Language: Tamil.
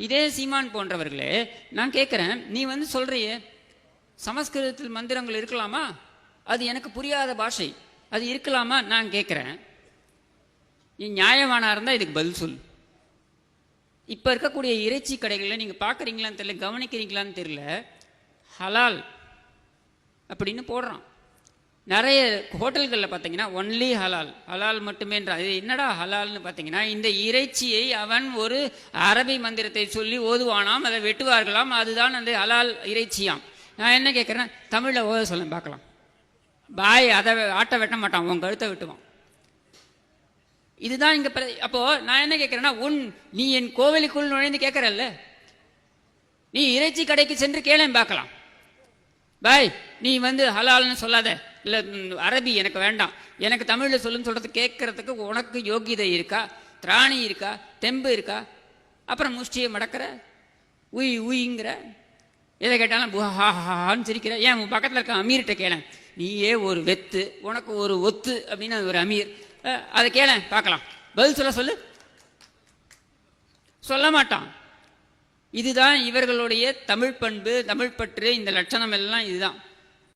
இதே சீமான் போன்றவர்களே, நான் கேட்குறேன், நீ வந்து சொல்றியே சமஸ்கிருதத்தில் மந்திரங்கள் இருக்கலாமா? அது எனக்கு புரியாத பாஷை, அது இருக்கலாமா? நான் கேட்குறேன், நீ நியாயமானா இருந்தால் இதுக்கு பதில் சொல். இப்போ இருக்கக்கூடிய இறைச்சி கடைகளில் நீங்கள் பார்க்குறீங்களான்னு தெரியல, கவனிக்கிறீங்களான்னு தெரியல, ஹலால் அப்படின்னு போடுறான். நிறைய ஹோட்டல்களில் பார்த்தீங்கன்னா ஒன்லி ஹலால், ஹலால் மட்டுமேன்ற. இது என்னடா ஹலால்னு பார்த்தீங்கன்னா, இந்த இறைச்சியை அவன் ஒரு அரபி மந்திரத்தை சொல்லி ஓதுவானாம், அதை வெட்டுவார்களாம், அதுதான் அந்த ஹலால் இறைச்சியாம். நான் என்ன கேட்குறேன், தமிழில் ஓத சொல்ல பார்க்கலாம். பாய் அதை ஆட்டை வெட்ட மாட்டான், உன் கழுத்தை வெட்டுவான். இதுதான் இங்கே. அப்போது நான் என்ன கேட்குறேன்னா, நீ என் கோவிலுக்குள் நுழைந்து கேட்குறல்ல, நீ இறைச்சி கடைக்கு சென்று கேளேன் பார்க்கலாம். பாய் நீ வந்து ஹலால்னு சொல்லாத, இல்லை அரபி எனக்கு வேண்டாம், எனக்கு தமிழில் சொல்லுன்னு சொல்கிறது கேட்குறதுக்கு உனக்கு யோகியதை இருக்கா, திராணி இருக்கா, தெம்பு இருக்கா? அப்புறம் முஷ்டியை மடக்கிற, உய் உயிங்கிற, எதை கேட்டாலும் ஹான்னு சிரிக்கிற. ஏன் உன் பக்கத்தில் இருக்க அமீர்கிட்ட கேளேன், நீயே ஒரு வெத்து, உனக்கு ஒரு ஒத்து அப்படின்னு ஒரு அமீர், அதை கேளேன் பார்க்கலாம், பதில் சொல்லு. சொல்ல மாட்டான். இதுதான் இவர்களுடைய தமிழ் பண்பு, தமிழ் பற்று, இந்த லட்சணம் எல்லாம் இதுதான்.